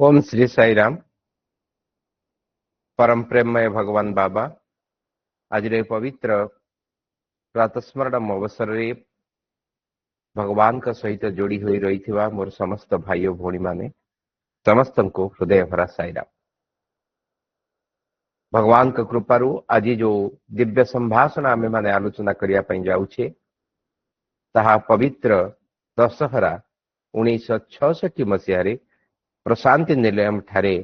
ओम श्री साई राम। परम प्रेममय भगवान बाबा आज पवित्र प्रातस्मरण अवसर रे भगवान का सहित जोड़ी हुई रही मोर समस्त भाई और भौणी माने समस्त को हृदय भरा साई राम। भगवान का कृपारू आज जो दिव्य संभाषण आमे माने आलोचना करिया पई जाउछे ताहा पवित्र दशहरा 1966 मसीह प्रशांति निलयम ठारे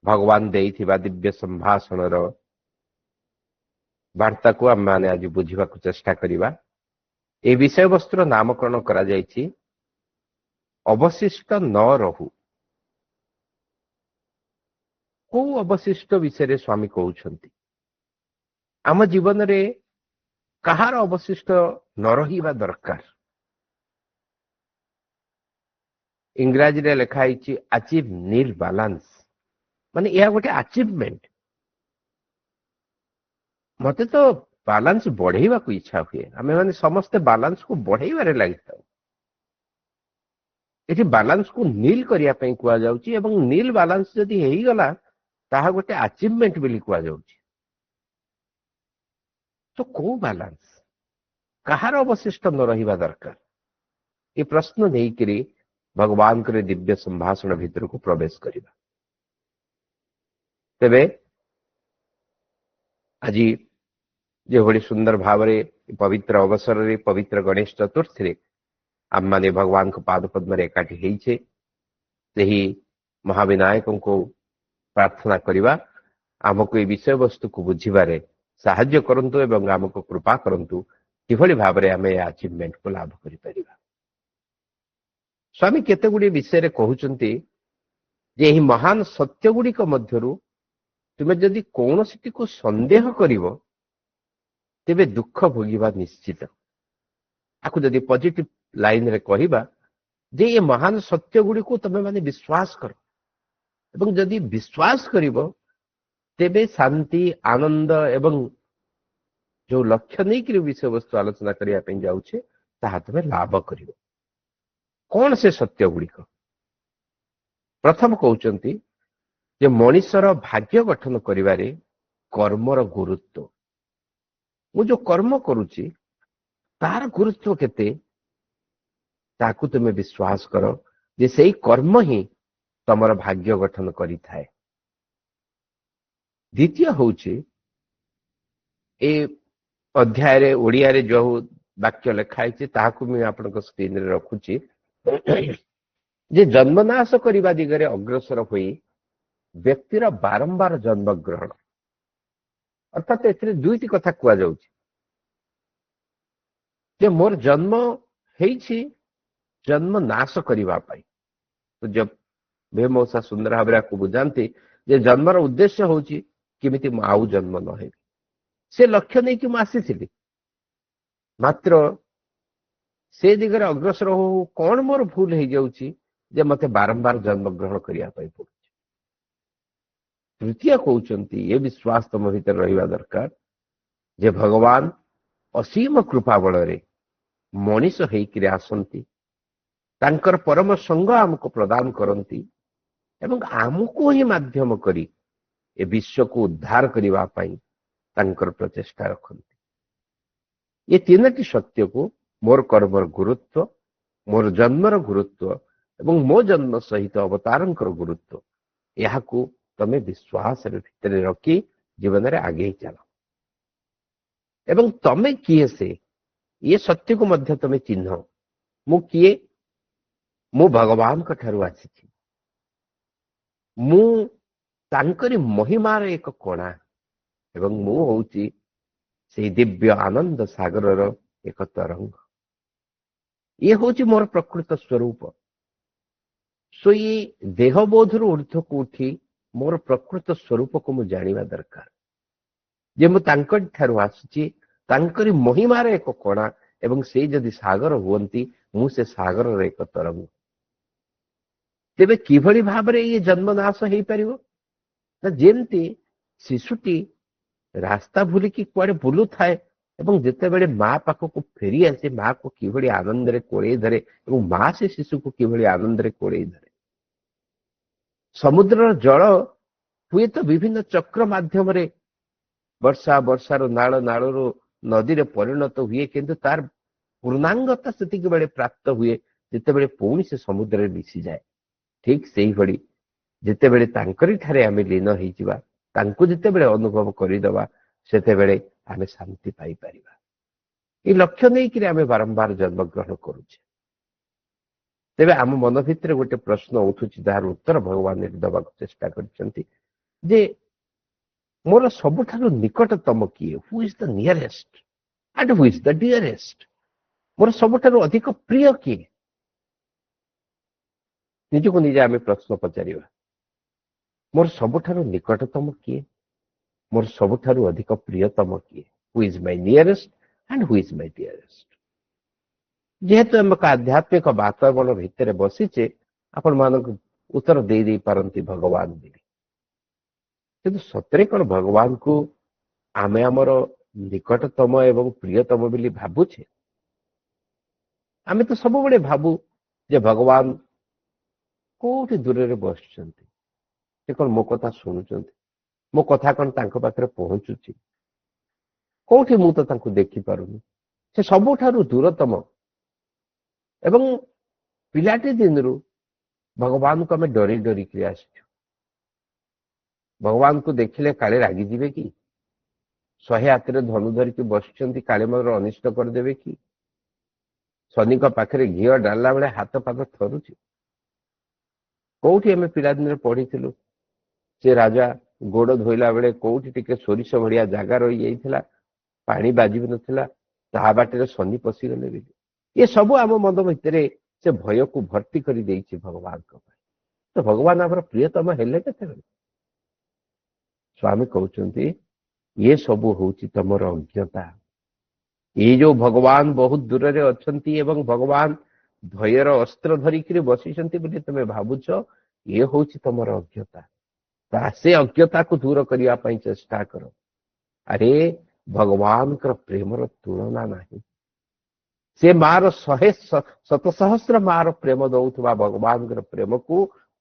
भगवान देइथिबा दिव्य संभाषण वार्ता को आम मैंने आज बुझा चेष्टा करवा। ए विषय वस्तुर नामकरण करा जायछि अवशिष्ट न रहू। को अवशिष्ट विषय स्वामी कहउछंती आम जीवन रे कहार अवशिष्ट न रहिबा दरकार। इंग्राजी रे लिखाई अचीव नील बैलेंस माने यह गोटे अचीवमेंट। मते तो बैलेंस बढ़ेवा को इच्छा हुए आमे माने समस्ते बैलेंस को बढ़ेबारे लागि थाउ। एठी बैलेंस को नील करिया पई कुआ जाउची एवं नील बैलेंस जदी हेई गला ताहा गोटे अचीवमेंट बिली कुआ जाउची। तो को बैलेंस कहार अवशिष्ट न रहिबा दरकार ये प्रश्न नहीं करी भगवान करे दिव्य संभाषण भीतर को प्रवेश करिबा। तेबे आज जो बड़ी सुंदर भाव पवित्र अवसर रे पवित्र गणेश चतुर्थी रे आम माने भगवान को पाद पद्म रे एकाठी हेइछे सही महाविनायक को प्रार्थना करिबा आमको ये विषय वस्तु को बुझिबारे साहाय्य करंतु एवं आमको कृपा करंतु किभଳି भाबरे आमे अचीवमेंट को लाभ करि परिबा। स्वामी केते गुडी विषय रे कहउचंती जे एही महान सत्य गुडी को मध्यरु तुमे जदि कोनोसिटी को संदेह करिवो तेबे दुख भोगिबा निश्चित। आकु जदि पॉजिटिव लाइन रे कहिबा जे ये महान सत्य गुडी को तमे माने विश्वास करो एवं जदि विश्वास करिवो तेबे शांति आनंद एवं जो लक्ष्य नहीं कि विषय वस्तु आलोचना करिया पे जाउछे ताहा तमे लाभ करिवो। कौन से सत्य गुडी को प्रथम कहउचंती जे मनुष्यर भाग्य गठन करिवारे कर्मर गुरुत्व। मु जो कर्म करूची तार गुरुत्व केते ताकू तुमे विश्वास करो जे सेही कर्म ही तमर भाग्य गठन करि थाए। द्वितीय होउची ए अध्याय रे ओडिया रे जो वाक्य लिखाई छि ताकू मैं आपनको स्क्रीन रे रखुची जे जन्मनाश करिबा दिगरे अग्रसर होई व्यक्तिर बारंबार जन्म ग्रहण अर्थात एथिरे दुईटी कथा कुआ जाउछि जे मोर जन्म हेइछि जन्म नाश करिबा पाई। तो जब भेमौसा सुंदर भाबरा को बुझांती जे जन्मर उद्देश्य होउछि किमिति म आउ जन्म न हेबी से लक्ष्य नहीं कि म आसीथिली मात्र से दिगरे अग्रसर हो कौन मोर भूल हो जाउछि जे मते बारंबार जन्म ग्रहण करिया पाई पड़ुछि। तृतीय कहउचंती ये विश्वास तम भीतर रहिबा दरकार जे भगवान असीम कृपा बଳରେ मनीष हेइकि आसंती तांकर परम संग आमको प्रदान करंती एवं आमको ही माध्यम करी ए विश्व को उद्धार करिवा पाई तांकर प्रचेष्टा रखंती। ये तीनटी सत्य को मोर कर्मर गुरुत्व मोर जन्मर गुरुत्व एवं मो जन्म सहित अवतारंकर गुरुत्व यह को तमे विश्वास भितर रखी जीवन रे आगे चल एवं तमे किए से ये सत्य को मध्य तमे चिन्ह मु किए मु भगवान का ठारू आसी मु तांकरी महिमार एक कोणा एवं मु होउची से दिव्य आनंद सागर एक तरंग। ये होउची मोर प्रकृत स्वरूप। सो ये देहबोधर ऊर्ध्व को उठी मोर प्रकृत स्वरूप को मु जानिबा दरकार जे मु तांकर ठारू आसी तांकरी महिमार एक कोणा एवं से जदि सागर हुअंती मु से सागर एक तरंग। तेबे किभଳି भाबरे ये जन्मनाश हेई परिवो ना जेमती शिशुटी रास्ता भूली कि कुआडे बुलु थाए एवं जेते बेले मां पाखक फेरी आसे मां को किभଳି आनंद रे कोड़े धरे एवं मां से शिशु को किभଳି आनंद रे कोड़े धरे ସମୁଦ୍ରର ଜଳ ହୁଏତ ବିଭିନ୍ନ ଚକ୍ର ମାଧ୍ୟମରେ ବର୍ଷାର ନାଳ ନାଳରୁ ନଦୀରେ ପରିଣତ ହୁଏ, କିନ୍ତୁ ତାର ପୂର୍ଣ୍ଣାଙ୍ଗତା ସେତିକି ବେଳେ ପ୍ରାପ୍ତ ହୁଏ ଯେତେବେଳେ ପୁଣି ସେ ସମୁଦ୍ରରେ ମିଶିଯାଏ। ଠିକ ସେଇଭଳି ଯେତେବେଳେ ତାଙ୍କରି ଠାରେ ଆମେ ଲୀନ ହେଇଯିବା, ତାଙ୍କୁ ଯେତେବେଳେ ଅନୁଭବ କରିଦେବା, ସେତେବେଳେ ଆମେ ଶାନ୍ତି ପାଇପାରିବା। এই ଲକ୍ଷ୍ୟ ନେଇକରି ଆମେ ବାରମ୍ବାର ଜନ୍ମଗ୍ରହଣ କରୁଛେ। ତେବେ ଆମ ମନ ଭିତରେ ଗୋଟେ ପ୍ରଶ୍ନ ଉଠୁଛି, ଯାହାର ଉତ୍ତର ଭଗବାନ ଏଠି ଦେବାକୁ ଚେଷ୍ଟା କରିଛନ୍ତି ଯେ ମୋର ସବୁଠାରୁ ନିକଟତମ କିଏ? Who is the nearest and who is the dearest? ମୋର ସବୁଠାରୁ ଅଧିକ ପ୍ରିୟ କିଏ? ନିଜକୁ ନିଜେ ଆମେ ପ୍ରଶ୍ନ ପଚାରିବା, ମୋର ସବୁଠାରୁ ନିକଟତମ କିଏ? ମୋର ସବୁଠାରୁ ଅଧିକ ପ୍ରିୟତମ କିଏ? Who is my nearest and who is my dearest? ଯେହେତୁ ଆମେ ଏକ ଆଧ୍ୟାତ୍ମିକ ବାତାବରଣ ଭିତରେ ବସିଛେ, ଆପଣମାନଙ୍କୁ ଉତ୍ତର ଦେଇ ପାରନ୍ତି ଭଗବାନ ବୋଲି। କିନ୍ତୁ ସତରେ କଣ ଭଗବାନଙ୍କୁ ଆମେ ଆମର ନିକଟତମ ଏବଂ ପ୍ରିୟତମ ବୋଲି ଭାବୁଛେ? ଆମେ ତ ସବୁବେଳେ ଭାବୁ ଯେ ଭଗବାନ କୋଉଠି ଦୂରରେ ବସିଛନ୍ତି, ସେ କଣ ମୋ କଥା ଶୁଣୁଛନ୍ତି, ମୋ କଥା କଣ ତାଙ୍କ ପାଖରେ ପହଞ୍ଚୁଛି, କୋଉଠି ମୁଁ ତ ତାଙ୍କୁ ଦେଖିପାରୁନି। ସେ ସବୁଠାରୁ ଦୂରତମ। ଏବଂ ପିଲାଟି ଦିନରୁ ଭଗବାନଙ୍କୁ ଆମେ ଡରି ଡରିକି ଆସିଛୁ। ଭଗବାନଙ୍କୁ ଦେଖିଲେ କାଳେ ରାଗିଯିବେ କି? 100 ହାତରେ ଧନୁ ଧରିକି ବସିଛନ୍ତି, କାଳେ ମୋର ଅନିଷ୍ଟ କରିଦେବେ କି? ଶନିଙ୍କ ପାଖରେ ଘିଅ ଡାଳିଲା ବେଳେ ହାତ ପାଖ ଥରୁଛି। କୋଉଠି ଆମେ ପିଲାଦିନରେ ପଢିଥିଲୁ, ସେ ରାଜା ଗୋଡ ଧୋଇଲା ବେଳେ କୋଉଠି ଟିକେ ସୋରିଷ ଭଳିଆ ଜାଗା ରହିଯାଇଥିଲା, ପାଣି ବାଜି ନଥିଲା, ତାହା ବାଟରେ ଶନି ପଶିଗଲେ ବୋଲି। ଏ ସବୁ ଆମ ମନ ଭିତରେ ସେ ଭୟକୁ ଭର୍ତ୍ତି କରି ଦେଇଛି ଭଗବାନଙ୍କ ପାଇଁ। ତ ଭଗବାନ ଆମର ପ୍ରିୟତମ ହେଲେ କେତେବେଳେ? ସ୍ୱାମୀ କହୁଛନ୍ତି ଏ ସବୁ ହଉଛି ତମର ଅଜ୍ଞତା। ଏଇ ଯୋଉ ଭଗବାନ ବହୁତ ଦୂରରେ ଅଛନ୍ତି ଏବଂ ଭଗବାନ ଭୟର ଅସ୍ତ୍ର ଧରିକିରି ବସିଛନ୍ତି ବୋଲି ତମେ ଭାବୁଛ, ଇଏ ହଉଛି ତମର ଅଜ୍ଞତା। ସେ ଅଜ୍ଞତାକୁ ଦୂର କରିବା ପାଇଁ ଚେଷ୍ଟା କର। ଆରେ ଭଗବାନଙ୍କର ପ୍ରେମର ତୁଳନା ନାହିଁ। ସେ ମାର 100 ମାର ପ୍ରେମ ଦଉଥିବା ଭଗବାନଙ୍କର ପ୍ରେମକୁ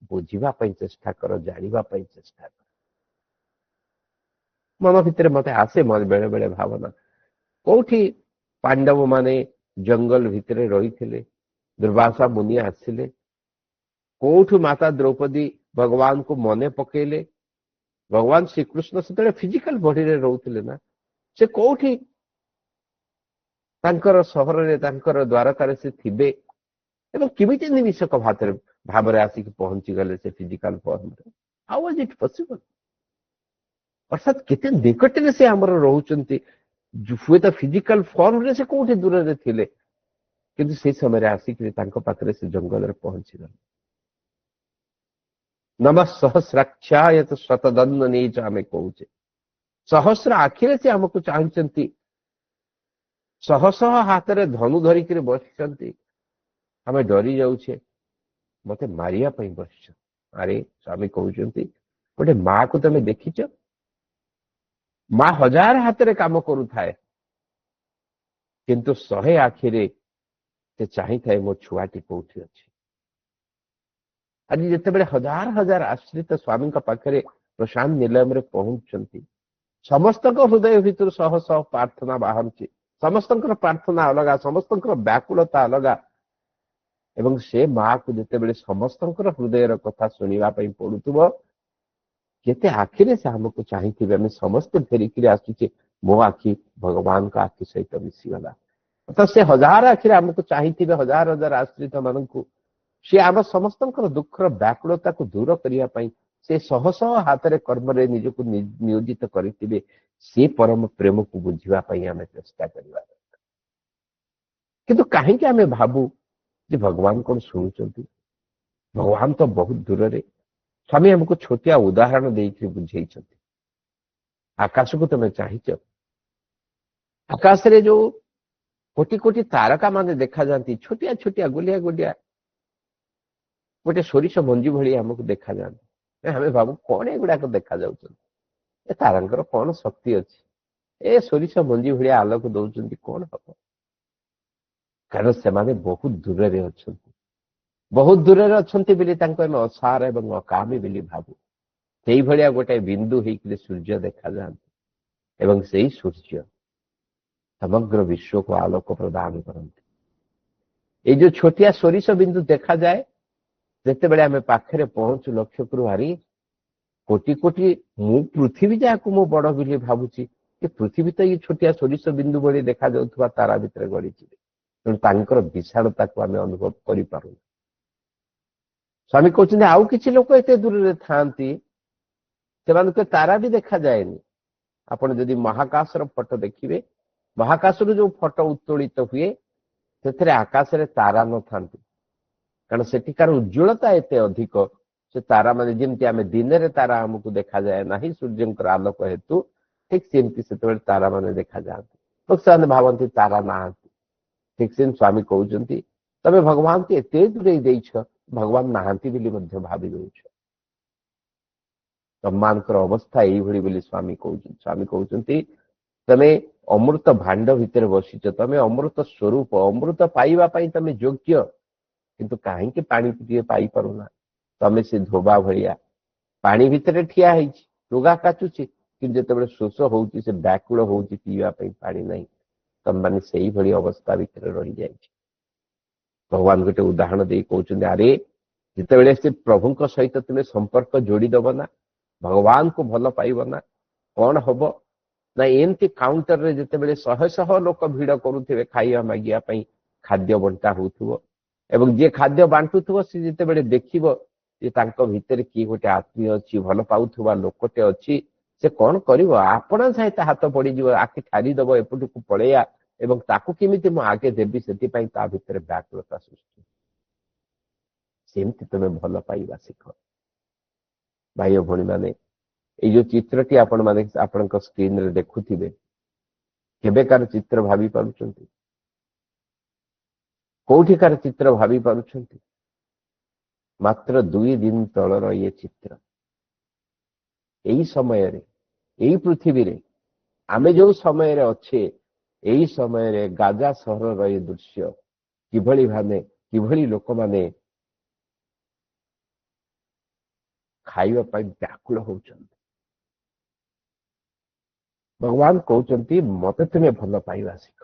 ବୁଝିବା ପାଇଁ ଚେଷ୍ଟା କର, ଜାଣିବା ପାଇଁ ଚେଷ୍ଟା କର। ମନ ଭିତରେ ମତେ ଆସେ ବେଳେ ବେଳେ ଭାବନା, କୋଉଠି ପାଣ୍ଡବ ମାନେ ଜଙ୍ଗଲ ଭିତରେ ରହିଥିଲେ, ଦୁର୍ବାସା ମୁନି ଆସିଲେ, କୋଉଠୁ ମାତା ଦ୍ରୌପଦୀ ଭଗବାନଙ୍କୁ ମନେ ପକେଇଲେ। ଭଗବାନ ଶ୍ରୀକୃଷ୍ଣ ସେତେବେଳେ ଫିଜିକାଲ ବଡିରେ ରହୁଥିଲେ ନା, ସେ କୋଉଠି ତାଙ୍କର ସହରରେ ତାଙ୍କର ଦ୍ୱାରକାରେ ସେ ଥିବେ ଏବଂ କେମିତି ନିମିଷକ ଭାବରେ ଆସିକି ପହଞ୍ଚିଗଲେ ସେ ଫିଜିକାଲ ଫର୍ମରେ? ହାଉ ୱାଜ ଇଟ୍ ପସିବଲ? ଅର୍ଥାତ୍ କେତେ ନିକଟରେ ସେ ଆମର ରହୁଛନ୍ତି। ହୁଏତ ଫିଜିକାଲ ଫର୍ମରେ ସେ କୋଉଠି ଦୂରରେ ଥିଲେ, କିନ୍ତୁ ସେଇ ସମୟରେ ଆସିକି ତାଙ୍କ ପାଖରେ ସେ ଜଙ୍ଗଲରେ ପହଞ୍ଚିଗଲେ। ନମ ସହସ୍ରାକ୍ଷାୟ ଶତଦନ୍ନ ନେଇଛ ଆମେ କହୁଛେ। ସହସ୍ର ଆଖିରେ ସେ ଆମକୁ ଚାହୁଁଛନ୍ତି, ଶହ ଶହ ହାତରେ ଧନୁ ଧରିକିରି ବସିଛନ୍ତି। ଆମେ ଡରି ଯାଉଛେ, ମତେ ମାରିବା ପାଇଁ ବସିଛ। ଆରେ ସ୍ୱାମୀ କହୁଛନ୍ତି, ଗୋଟେ ମା କୁ ତମେ ଦେଖିଛ? ମା 1000 ହାତରେ କାମ କରୁଥାଏ, କିନ୍ତୁ 100 ଆଖିରେ ସେ ଚାହିଁଥାଏ ମୋ ଛୁଆଟି କୋଉଠି ଅଛି। ଆଜି ଯେତେବେଳେ ହଜାର ହଜାର ଆଶ୍ରିତ ସ୍ୱାମୀଙ୍କ ପାଖରେ ପ୍ରଶାନ୍ତ ନିଲୟମରେ ପହଞ୍ଚୁଛନ୍ତି, ସମସ୍ତଙ୍କ ହୃଦୟ ଭିତରୁ ଶହ ଶହ ପ୍ରାର୍ଥନା ବାହାରୁଛି। ସମସ୍ତଙ୍କର ପ୍ରାର୍ଥନା ଅଲଗା, ସମସ୍ତଙ୍କର ବ୍ୟାକୁଳତା ଅଲଗା। ଏବଂ ସେ ମାକୁ ଯେତେବେଳେ ସମସ୍ତଙ୍କର ହୃଦୟର କଥା ଶୁଣିବା ପାଇଁ ପଡୁଥିବ, କେତେ ଆଖିରେ ସେ ଆମକୁ ଚାହିଁଥିବେ। ଆମେ ସମସ୍ତେ ଫେରିକିରି ଆସୁଛେ, ମୋ ଆଖି ଭଗବାନଙ୍କ ଆଖି ସହିତ ମିଶିଗଲା। ତ ସେ 1000 ଆଖିରେ ଆମକୁ ଚାହିଁଥିବେ, ହଜାର ହଜାର ଆଶ୍ରିତ ମାନଙ୍କୁ। ସେ ଆମ ସମସ୍ତଙ୍କର ଦୁଃଖର ବ୍ୟାକୁଳତାକୁ ଦୂର କରିବା ପାଇଁ ସେ ଶହ ଶହ ହାତରେ କର୍ମରେ ନିଜକୁ ନିୟୋଜିତ କରିଥିବେ। ସେ ପରମ ପ୍ରେମକୁ ବୁଝିବା ପାଇଁ ଆମେ ଚେଷ୍ଟା କରିବା। କିନ୍ତୁ କାହିଁକି ଆମେ ଭାବୁ ଯେ ଭଗବାନ କଣ ଶୁଣୁଛନ୍ତି? ଭଗବାନ ତ ବହୁତ ଦୂରରେ। ସ୍ୱାମୀ ଆମକୁ ଛୋଟିଆ ଉଦାହରଣ ଦେଇକି ବୁଝେଇଛନ୍ତି। ଆକାଶକୁ ତମେ ଚାହିଁଛ? ଆକାଶରେ ଯୋଉ କୋଟି କୋଟି ତାରକା ମାନେ ଦେଖାଯାନ୍ତି, ଛୋଟିଆ ଛୋଟିଆ ଗୋଲିଆ ଗୋଲିଆ, ଗୋଟେ ସୋରିଷ ମଞ୍ଜି ଭଳି ଆମକୁ ଦେଖାଯାନ୍ତି। ଆମେ ଭାବୁ କଣ ଏଗୁଡାକ ଦେଖାଯାଉଛନ୍ତି? ଏ ତାରାଙ୍କର କଣ ଶକ୍ତି ଅଛି? ଏ ସୋରିଷ ମଞ୍ଜି ଭଳିଆ ଆଲୋକ ଦଉଛନ୍ତି, କଣ ହବ? କାରଣ ସେମାନେ ବହୁତ ଦୂରରେ ଅଛନ୍ତି। ବହୁତ ଦୂରରେ ଅଛନ୍ତି ବୋଲି ତାଙ୍କୁ ଆମେ ଅସାର ଏବଂ ଅକାମୀ ବୋଲି ଭାବୁ। ସେଇଭଳିଆ ଗୋଟାଏ ବିନ୍ଦୁ ହେଇକରି ସୂର୍ଯ୍ୟ ଦେଖାଯାଆନ୍ତି ଏବଂ ସେଇ ସୂର୍ଯ୍ୟ ସମଗ୍ର ବିଶ୍ୱକୁ ଆଲୋକ ପ୍ରଦାନ କରନ୍ତି। ଏଇ ଯୋଉ ଛୋଟିଆ ସୋରିଷ ବିନ୍ଦୁ ଦେଖାଯାଏ, ଯେତେବେଳେ ଆମେ ପାଖରେ ପହଞ୍ଚୁ ଲକ୍ଷ୍ୟ କରୁ, ଆରେ କୋଟି କୋଟି, ମୁଁ ପୃଥିବୀ ଯାହାକୁ ମୁଁ ବଡ ବୋଲି ଭାବୁଛି, ଏ ପୃଥିବୀ ତ ଏଇ ଛୋଟିଆ ସୋରିଷ ବିନ୍ଦୁ ଭଳି ଦେଖାଯାଉଥିବା ତାରା ଭିତରେ ଗଢିଛି। ତେଣୁ ତାଙ୍କର ବିଶାଳତାକୁ ଆମେ ଅନୁଭବ କରିପାରୁନୁ। ସ୍ୱାମୀ କହୁଛନ୍ତି ଆଉ କିଛି ଲୋକ ଏତେ ଦୂରରେ ଥାଆନ୍ତି, ସେମାନଙ୍କୁ ତାରା ବି ଦେଖାଯାଏନି। ଆପଣ ଯଦି ମହାକାଶର ଫଟୋ ଦେଖିବେ, ମହାକାଶରୁ ଯୋଉ ଫଟୋ ଉତ୍ତୋଳିତ ହୁଏ, ସେଥିରେ ଆକାଶରେ ତାରା ନଥାନ୍ତି, କାରଣ ସେଠିକାର ଉଜ୍ଜ୍ୱଳତା ଏତେ ଅଧିକ। ସେ ତାରା ମାନେ ଯେମିତି ଆମେ ଦିନରେ ତାରା ଆମକୁ ଦେଖାଯାଏ ନାହିଁ ସୂର୍ଯ୍ୟଙ୍କର ଆଲୋକ ହେତୁ, ଠିକ ସେମିତି ସେତେବେଳେ ତାରା ମାନେ ଦେଖାଯାଆନ୍ତି। ସେମାନେ ଭାବନ୍ତି ତାରା ନାହାନ୍ତି। ଠିକ ସେମିତି ସ୍ୱାମୀ କହୁଛନ୍ତି ତମେ ଭଗବାନଙ୍କୁ ଏତେ ଦୂରେଇ ଦେଇଛ, ଭଗବାନ ନାହାନ୍ତି ବୋଲି ମଧ୍ୟ ଭାବି ଦଉଛ। ତମମାନଙ୍କର ଅବସ୍ଥା ଏଇଭଳି ବୋଲି ସ୍ୱାମୀ କହୁଛନ୍ତି। ସ୍ୱାମୀ କହୁଛନ୍ତି ତମେ ଅମୃତ ଭାଣ୍ଡ ଭିତରେ ବସିଛ, ତମେ ଅମୃତ ସ୍ୱରୂପ, ଅମୃତ ପାଇବା ପାଇଁ ତମେ ଯୋଗ୍ୟ, କିନ୍ତୁ କାହିଁକି ପାଣି ଟିକେ ପାଇପାରୁନା? ତମେ ସେ ଧୋବା ଭଳିଆ ପାଣି ଭିତରେ ଠିଆ ହେଇଛି, ଲୁଗା କାଚୁଛି, କିନ୍ତୁ ଯେତେବେଳେ ଶୋଷ ହଉଛି, ସେ ବ୍ୟାକୁଳ ହଉଛି, ପିଇବା ପାଇଁ ପାଣି ନାହିଁ। ତମମାନେ ସେଇଭଳି ଅବସ୍ଥା ଭିତରେ ରହିଯାଇଛି। ଭଗବାନ ଗୋଟେ ଉଦାହରଣ ଦେଇ କହୁଛନ୍ତି, ଆରେ ଯେତେବେଳେ ସେ ପ୍ରଭୁଙ୍କ ସହିତ ତୁମେ ସମ୍ପର୍କ ଯୋଡ଼ିଦବ ନା, ଭଗବାନଙ୍କୁ ଭଲ ପାଇବ ନା, କଣ ହବ ନା, ଏମିତି କାଉଣ୍ଟରରେ ଯେତେବେଳେ ଶହ ଶହ ଲୋକ ଭିଡ କରୁଥିବେ ଖାଇବା ମାଗିବା ପାଇଁ, ଖାଦ୍ୟ ବଣ୍ଟା ହଉଥିବ, ଏବଂ ଯିଏ ଖାଦ୍ୟ ବାଣ୍ଟୁଥିବ ସେ ଯେତେବେଳେ ଦେଖିବ ଯେ ତାଙ୍କ ଭିତରେ କିଏ ଗୋଟେ ଆତ୍ମୀୟ ଅଛି, ଭଲ ପାଉଥିବା ଲୋକଟେ ଅଛି, ସେ କଣ କରିବ? ଆପଣା ସହିତ ହାତ ପଡିଯିବ, ଆଖି ଠାରିଦବ, ଏପଟକୁ ପଳେଇବା ଏବଂ ତାକୁ କେମିତି ମୁଁ ଆଗେ ଦେବି, ସେଥିପାଇଁ ତା ଭିତରେ ବ୍ୟାକୁଳତା ସୃଷ୍ଟି। ସେମିତି ତମେ ଭଲ ପାଇବା ଶିଖ। ଭାଇ ଓ ଭଉଣୀ ମାନେ, ଏଇ ଯୋଉ ଚିତ୍ରଟି ଆପଣ ମାନେ ଆପଣଙ୍କ ସ୍କ୍ରିନରେ ଦେଖୁଥିବେ, କେବେକାର ଚିତ୍ର ଭାବି ପାରୁଛନ୍ତି? କୋଉଠିକାର ଚିତ୍ର ଭାବି ପାରୁଛନ୍ତି? ମାତ୍ର 2 ଦିନ ତଳର ଇଏ ଚିତ୍ର। ଏଇ ସମୟରେ, ଏଇ ପୃଥିବୀରେ ଆମେ ଯୋଉ ସମୟରେ ଅଛେ, ଏଇ ସମୟରେ ଗାଜା ସହରର ଏ ଦୃଶ୍ୟ, କିଭଳି ଲୋକମାନେ ଖାଇବା ପାଇଁ ବ୍ୟାକୁଳ ହଉଛନ୍ତି। ଭଗବାନ କହୁଛନ୍ତି ମତେ ତୁମେ ଭଲ ପାଇବା ଶିଖ।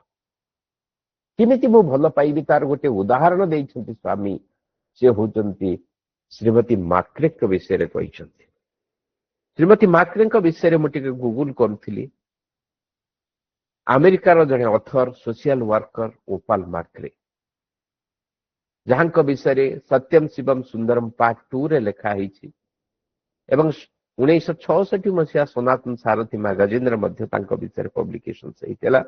କେମିତି ମୁଁ ଭଲ ପାଇବି, ତାର ଗୋଟେ ଉଦାହରଣ ଦେଇଛନ୍ତି ସ୍ୱାମୀ। ସେ ହଉଛନ୍ତି ଶ୍ରୀମତୀ ମାକ୍ରେଙ୍କ ବିଷୟରେ କହିଛନ୍ତି। ଶ୍ରୀମତୀ ମାକ୍ରେଙ୍କ ବିଷୟରେ ମୁଁ ଟିକେ ଗୁଗୁଲ କରୁଥିଲି। ଆମେରିକାର ଜଣେ ଅଥର, ସୋସିଆଲ ୱାର୍କର ଓପାଲ ମାକ୍ରେ, ଯାହାଙ୍କ ବିଷୟରେ ସତ୍ୟମ ଶିବମ ସୁନ୍ଦରମ ପାର୍ଟ 2ରେ ଲେଖା ହେଇଛି ଏବଂ 1966 ମସିହା ସନାତନ ସାରଥୀ ମାଗାଜିନରେ ମଧ୍ୟ ତାଙ୍କ ବିଷୟରେ ପବ୍ଲିକେସନ ହେଇଥିଲା।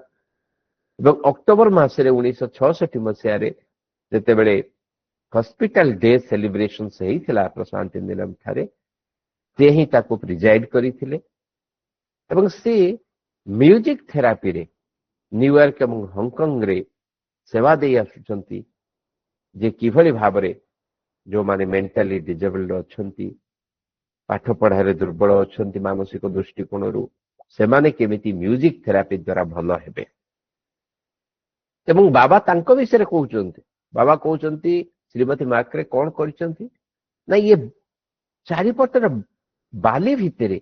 ଏବଂ ଅକ୍ଟୋବର ମାସରେ 1966 ମସିହାରେ ଯେତେବେଳେ ହସ୍ପିଟାଲ ଡେ ସେଲିବ୍ରେସନ ହେଇଥିଲା ପ୍ରଶାନ୍ତି ନିଲମ ଠାରେ, ସେ ହିଁ ତାକୁ ପ୍ରିଜାଇଡ କରିଥିଲେ ଏବଂ ସେ ମ୍ୟୁଜିକ ଥେରାପିରେ ନ୍ୟୁୟର୍କ ଏବଂ ହଂକଂରେ ସେବା ଦେଇ ଆସୁଛନ୍ତି, ଯେ କିଭଳି ଭାବରେ ଯୋଉମାନେ ମେଣ୍ଟାଲି ଡିଜେବଲ୍ଡ ଅଛନ୍ତି, ପାଠ ପଢାରେ ଦୁର୍ବଳ ଅଛନ୍ତି ମାନସିକ ଦୃଷ୍ଟିକୋଣରୁ, ସେମାନେ କେମିତି ମ୍ୟୁଜିକ ଥେରାପି ଦ୍ୱାରା ଭଲ ହେବେ। ଏବଂ ବାବା ତାଙ୍କ ବିଷୟରେ କହୁଛନ୍ତି। ବାବା କହୁଛନ୍ତି ଶ୍ରୀମତୀ ମାକ୍ରେ କଣ କରିଛନ୍ତି ନା, ଇଏ ଚାରିପଟର ବାଲି ଭିତରେ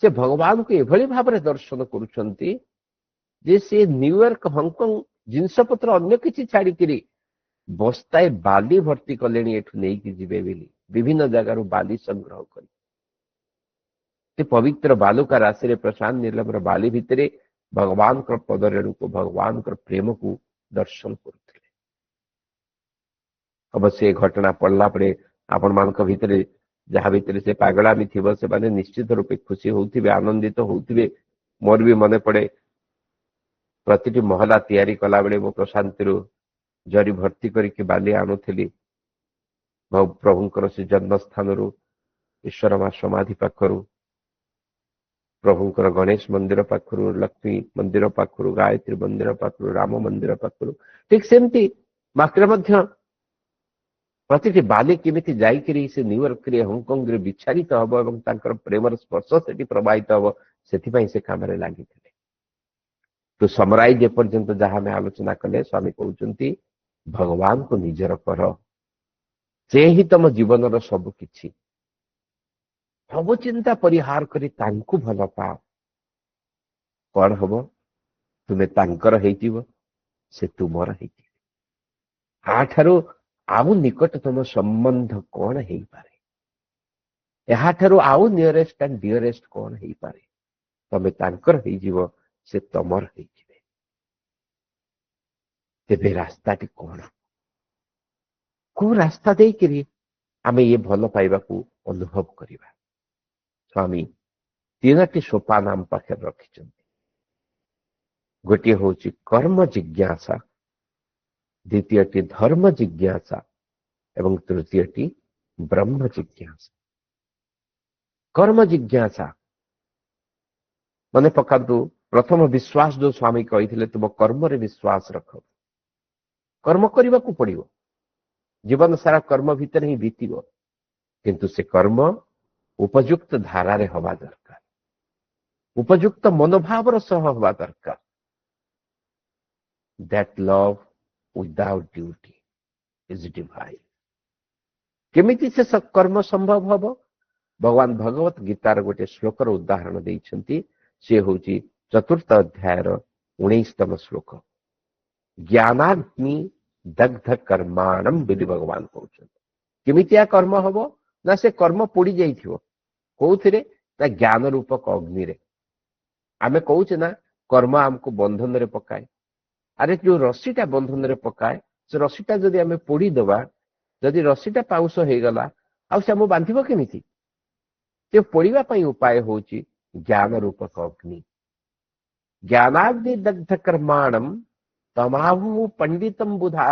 ସେ ଭଗବାନଙ୍କୁ ଏଭଳି ଭାବରେ ଦର୍ଶନ କରୁଛନ୍ତି ଯେ ସେ ନ୍ୟୁୟର୍କ, ହଂକଂ ଜିନିଷପତ୍ର ଅନ୍ୟ କିଛି ଛାଡିକିରି ବସ୍ତାଏ ବାଲି ଭର୍ତ୍ତି କଲେଣି ଏଠୁ ନେଇକି ଯିବେ ବୋଲି, ବିଭିନ୍ନ ଜାଗାରୁ ବାଲି ସଂଗ୍ରହ କରି ସେ ପବିତ୍ର ବାଲୁକା ରାଶିରେ ପ୍ରଶାନ୍ତ ନିଲମର ବାଲି ଭିତରେ ଭଗବାନଙ୍କର ପଦରେଣୁକୁ, ଭଗବାନଙ୍କର ପ୍ରେମକୁ ଦର୍ଶନ କରୁଥିଲେ। ଅବଶ୍ୟ ଏ ଘଟଣା ପଡିଲା ପରେ ଆପଣମାନଙ୍କ ଭିତରେ ଯାହା ଭିତରେ ସେ ପାଗଳାମି ଥିବ, ସେମାନେ ନିଶ୍ଚିତ ରୂପେ ଖୁସି ହଉଥିବେ, ଆନନ୍ଦିତ ହଉଥିବେ। ମୋର ବି ମନେ ପଡେ, ପ୍ରତିଟି ମହଲା ତିଆରି କଲାବେଳେ ମୁଁ ପ୍ରଶାନ୍ତିରୁ ଜରି ଭର୍ତ୍ତି କରିକି ବାଲି ଆଣୁଥିଲି। ପ୍ରଭୁଙ୍କର ସେ ଜନ୍ମସ୍ଥାନରୁ, ଈଶ୍ୱର ମା ସମାଧି ପାଖରୁ, ପ୍ରଭୁଙ୍କର ଗଣେଶ ମନ୍ଦିର ପାଖରୁ, ଲକ୍ଷ୍ମୀ ମନ୍ଦିର ପାଖରୁ, ଗାୟତ୍ରୀ ମନ୍ଦିର ପାଖରୁ, ରାମ ମନ୍ଦିର ପାଖରୁ, ଠିକ ସେମିତି ମାକ୍ରେ ମଧ୍ୟ ପ୍ରତିଟି ବାଲି କେମିତି ଯାଇକିରି ସେ ନ୍ୟୁୟର୍କରେ, ହଂକଂରେ ବିଚ୍ଛାରିତ ହବ ଏବଂ ତାଙ୍କର ପ୍ରେମର ସ୍ପର୍ଶ ସେଠି ପ୍ରବାହିତ ହବ, ସେଥିପାଇଁ ସେ କାମରେ ଲାଗିଥିଲେ। ତ ସମରାଇଜ ଏପର୍ଯ୍ୟନ୍ତ ଯାହା ଆମେ ଆଲୋଚନା କଲେ, ସ୍ୱାମୀ କହୁଛନ୍ତି ଭଗବାନଙ୍କୁ ନିଜର କର, ସେ ହିଁ ତମ ଜୀବନର ସବୁ କିଛି। ସବୁ ଚିନ୍ତା ପରିହାର କରି ତାଙ୍କୁ ଭଲ ପାଅ। କଣ ହବ? ତୁମେ ତାଙ୍କର ହେଇଯିବ, ସେ ତୁମର ହେଇଯିବ। ଆଠାରୁ ଆଉ ନିକଟତମ ସମ୍ବନ୍ଧ କଣ ହେଇପାରେ? ଏହାଠାରୁ ଆଉ ନିୟରେଷ୍ଟ ଆଣ୍ଡ ଡିୟରେଷ୍ଟ କଣ ହେଇପାରେ? ତମେ ତାଙ୍କର ହେଇଯିବ, ସେ ତମର ହେଇଯିବେ। ତେବେ ରାସ୍ତାଟି କଣ? କୋଉ ରାସ୍ତା ଦେଇକିରି ଆମେ ଏ ଭଲ ପାଇବାକୁ ଅନୁଭବ କରିବା? ସ୍ୱାମୀ 3ଟି ସୋପାନ ଆମ ପାଖରେ ରଖିଛନ୍ତି। ଗୋଟିଏ ହଉଛି କର୍ମ ଜିଜ୍ଞାସା, ଦ୍ୱିତୀୟଟି ଧର୍ମ ଜିଜ୍ଞାସା ଏବଂ ତୃତୀୟଟି ବ୍ରହ୍ମ ଜିଜ୍ଞାସା। କର୍ମ ଜିଜ୍ଞାସା ମନେ ପକାନ୍ତୁ, ପ୍ରଥମ ବିଶ୍ୱାସ ଯୋଉ ସ୍ୱାମୀ କହିଥିଲେ, ତୁମ କର୍ମରେ ବିଶ୍ୱାସ ରଖ। କର୍ମ କରିବାକୁ ପଡିବ, ଜୀବନ ସାରା କର୍ମ ଭିତରେ ହିଁ ବିତିବ, କିନ୍ତୁ ସେ କର୍ମ ଉପଯୁକ୍ତ ଧାରାରେ ହେବା ଦରକାର, ଉପଯୁକ୍ତ ମନୋଭାବର ସହ ହେବା ଦରକାର। That love without duty is divine. କେମିତି ସେ କର୍ମ ସମ୍ଭବ ହବ? ଭଗବାନ ଭଗବତ ଗୀତାର ଗୋଟେ ଶ୍ଲୋକର ଉଦାହରଣ ଦେଇଛନ୍ତି। ସେ ହଉଛି 4th ଅଧ୍ୟାୟର 19ତମ ଶ୍ଲୋକ। ଜ୍ଞାନାଗ୍ନି ଦଗ୍ଧ କର୍ମାଣମ ବୋଲି ଭଗବାନ କହୁଛନ୍ତି। କେମିତିଆ କର୍ମ ହବ? ନା ସେ କର୍ମ ପୋଡି ଯାଇଥିବ। କୋଉଥିରେ? ନା ଜ୍ଞାନ ରୂପକ ଅଗ୍ନିରେ। ଆମେ କହୁଛେ ନା କର୍ମ ଆମକୁ ବନ୍ଧନରେ ପକାଏ। ଆରେ ଯୋଉ ରସିଟା ବନ୍ଧନରେ ପକାଏ, ସେ ରସିଟା ଯଦି ଆମେ ପୋଡିଦେବା, ଯଦି ରସିଟା ପାଉଁଶ ହେଇଗଲା, ଆଉ ସେ ଆମକୁ ବାନ୍ଧିବ କେମିତି? ସେ ପୋଡିବା ପାଇଁ ଉପାୟ ହଉଛି ଜ୍ଞାନ ରୂପକ ଅଗ୍ନି। ଜ୍ଞାନାଗ୍ନି ଦଗ୍ଧ କର୍ମାଣମ ତମାହୁ ପଣ୍ଡିତମ ବୁଧା।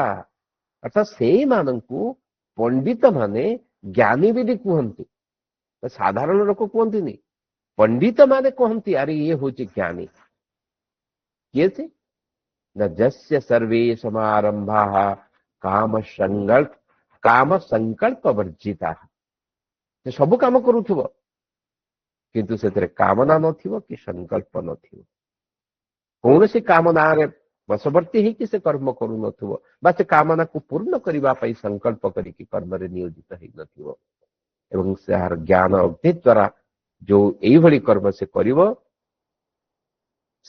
ଅର୍ଥାତ ସେଇମାନଙ୍କୁ ପଣ୍ଡିତ ମାନେ ଜ୍ଞାନୀ ବୋଲି କୁହନ୍ତି, ସାଧାରଣ ଲୋକ କୁହନ୍ତିନି। ପଣ୍ଡିତ ମାନେ କହନ୍ତି ଆରେ ଇଏ ହଉଛି ଜ୍ଞାନୀ। କିଏ ସେ? ନା ଯସ୍ୟ ସର୍ବେ ସମାରମ୍ଭା କାମ ସଂକଳ୍ପ ବର୍ଜିତା। ସେ ସବୁ କାମ କରୁଥିବ, କିନ୍ତୁ ସେଥିରେ କାମନା ନଥିବ କି ସଂକଳ୍ପ ନଥିବ। କୌଣସି କାମନାରେ ବଶବର୍ତ୍ତୀ ହେଇକି ସେ କର୍ମ କରୁନଥିବ, ବା ସେ କାମନାକୁ ପୂର୍ଣ୍ଣ କରିବା ପାଇଁ ସଂକଳ୍ପ କରିକି କର୍ମରେ ନିୟୋଜିତ ହେଇନଥିବ। ଏବଂ ଏହାର ଜ୍ଞାନ ଅଗ୍ନି ଦ୍ୱାରା ଯୋଉ ଏଇଭଳି କର୍ମ ସେ କରିବ,